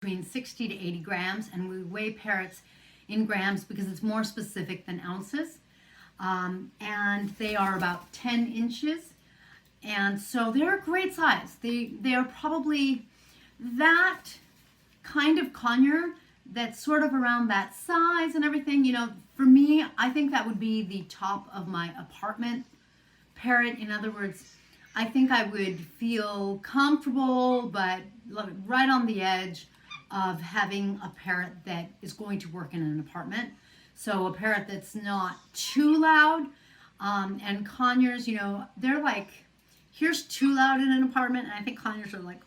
between 60 to 80 grams, and we weigh parrots in grams because it's more specific than ounces. And they are about 10 inches. And so they're a great size. They are probably that kind of conure that's sort of around that size and everything. You know, for me, I think that would be the top of my apartment parrot. In other words, I think I would feel comfortable, but right on the edge of having a parrot that is going to work in an apartment. So a parrot that's not too loud. And conures, you know, they're like, here's too loud in an apartment, and I think conures are like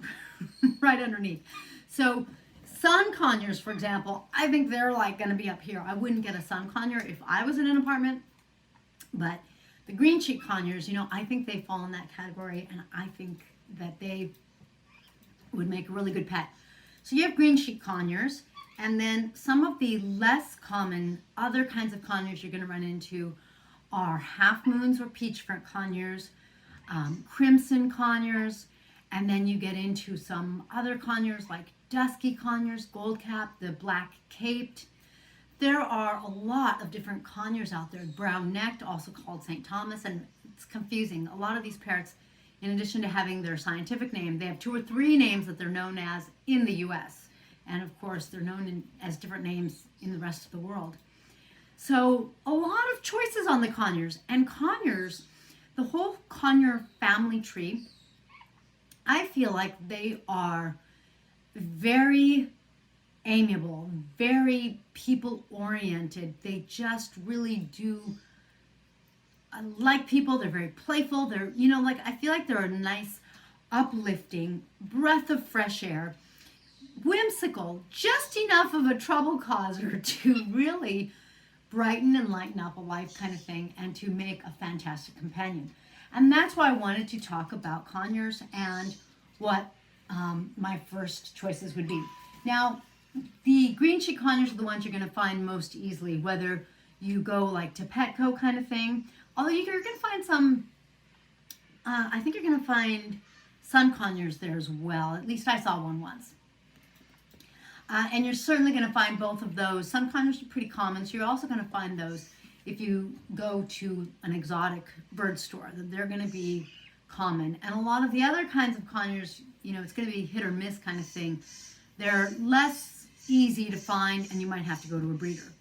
right underneath. So sun conures, for example, I think they're like going to be up here. I wouldn't get a sun conure if I was in an apartment, but the green cheek conures, you know, I think they fall in that category, and I think that they would make a really good pet. So you have green cheek conures, and then some of the less common other kinds of conures you're going to run into are half moons or peachfront conures, crimson conures, and then you get into some other conures like dusky conures, gold cap, the black caped. There are a lot of different conures out there. Brown necked, also called St. Thomas, and it's confusing. A lot of these parrots, in addition to having their scientific name, they have 2 or 3 names that they're known as in the US. And of course, they're known as different names in the rest of the world. So a lot of choices on the conures. And conures, the whole conure family tree, I feel like they are very amiable, very people-oriented. They just really do like people. They're very playful. They're, you know, like, I feel like they're a nice, uplifting breath of fresh air. Whimsical, just enough of a trouble causer to really brighten and lighten up a life kind of thing, and to make a fantastic companion. And that's why I wanted to talk about conures and what my first choices would be. Now, the green cheek conures are the ones you're going to find most easily, whether you go like to Petco kind of thing. Although you're going to find some, I think you're going to find sun conures there as well. At least I saw one once. And you're certainly going to find both of those. Sun conures are pretty common, so you're also going to find those if you go to an exotic bird store. They're going to be common. And a lot of the other kinds of conures, you know, it's going to be hit or miss kind of thing. They're less easy to find, and you might have to go to a breeder.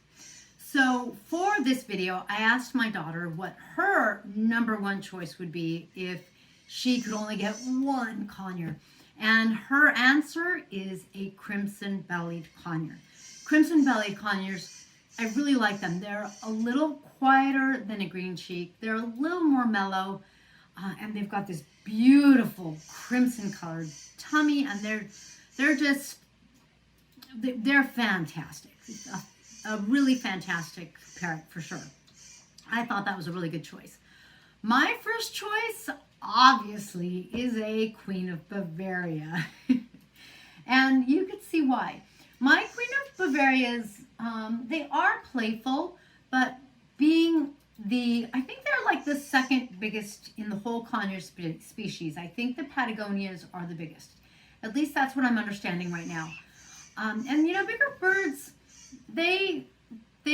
So for this video, I asked my daughter what her #1 choice would be if she could only get one conure. And her answer is a crimson-bellied conure. Crimson-bellied conures, I really like them. They're a little quieter than a green cheek. They're a little more mellow, and they've got this beautiful crimson-colored tummy, and they're fantastic. A really fantastic parrot for sure. I thought that was a really good choice. My first choice, obviously, is a Queen of Bavaria. And you can see why. My Queen of Bavarias, they are playful, but being I think they're like the second biggest in the whole conure species. I think the Patagonias are the biggest. At least that's what I'm understanding right now. And you know, bigger birds, they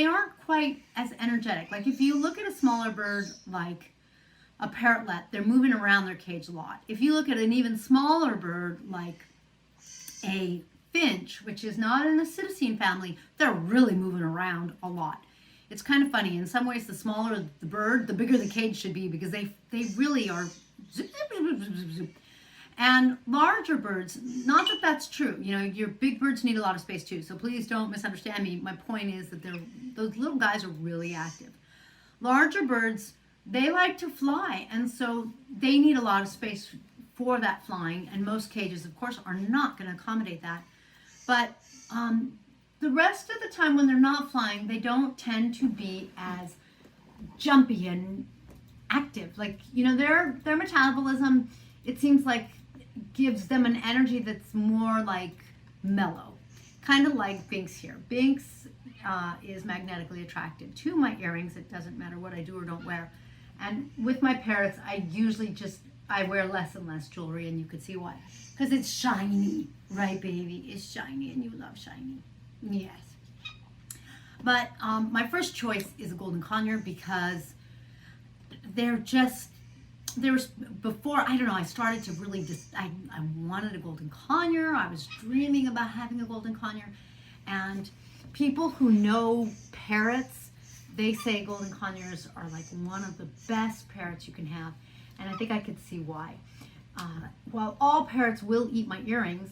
aren't quite as energetic. Like if you look at a smaller bird like a parrotlet, they're moving around their cage a lot. If you look at an even smaller bird like a finch, which is not in the Psittacine family, they're really moving around a lot. It's kind of funny. In some ways, the smaller the bird, the bigger the cage should be, because they really are. And larger birds, not that that's true. You know, your big birds need a lot of space too. So please don't misunderstand me. My point is that those little guys are really active. Larger birds, they like to fly, and so they need a lot of space for that flying. And most cages, of course, are not going to accommodate that. But the rest of the time when they're not flying, they don't tend to be as jumpy and active. Like, you know, their metabolism, it seems like, gives them an energy that's more like mellow, kind of like Binks here. Binks is magnetically attracted to my earrings. It doesn't matter what I do or don't wear. And with my parrots, I usually I wear less and less jewelry, and you could see why. Because it's shiny. Right, baby. It's shiny and you love shiny. Yes. But my first choice is a golden conure because they're just, there's before, I don't know, I started to really just, I wanted a golden conure. I was dreaming about having a golden conure. And people who know parrots, they say golden conures are like one of the best parrots you can have. And I think I could see why. While all parrots will eat my earrings,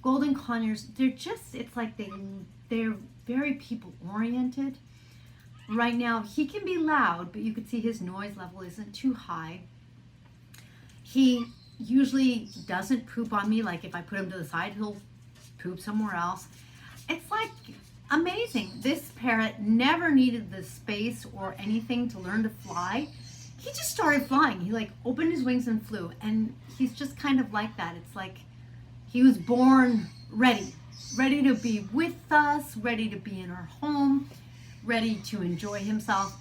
golden conures, they're just, it's like they're very people oriented. Right now, he can be loud, but you can see his noise level isn't too high. He usually doesn't poop on me. Like if I put him to the side, he'll poop somewhere else. It's like amazing. This parrot never needed the space or anything to learn to fly. He just started flying. He like opened his wings and flew. And he's just kind of like that. It's like he was born ready to be with us, ready to be in our home, ready to enjoy himself,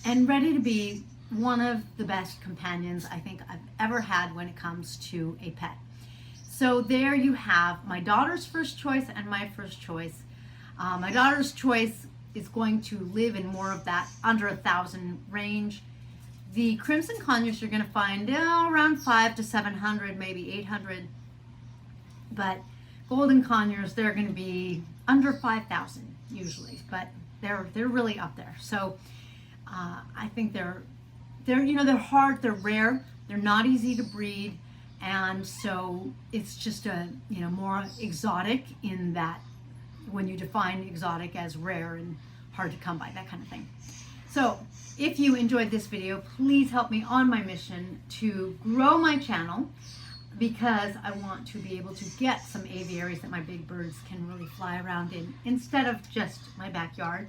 and ready to be one of the best companions I think I've ever had when it comes to a pet. So there you have my daughter's first choice and my first choice. My daughter's choice is going to live in more of that under 1,000 range. The crimson conures you're going to find around 500 to 700, maybe 800. But golden conures, they're going to be under 5,000 usually, but they're really up there. So I think they're hard, they're rare, they're not easy to breed, and so it's just a more exotic in that when you define exotic as rare and hard to come by, that kind of thing. So if you enjoyed this video, please help me on my mission to grow my channel, because I want to be able to get some aviaries that my big birds can really fly around in instead of just my backyard.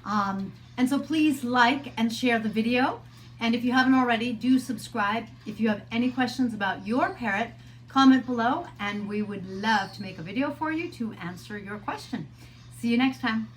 And so please like and share the video. And if you haven't already, do subscribe. If you have any questions about your parrot, comment below and we would love to make a video for you to answer your question. See you next time.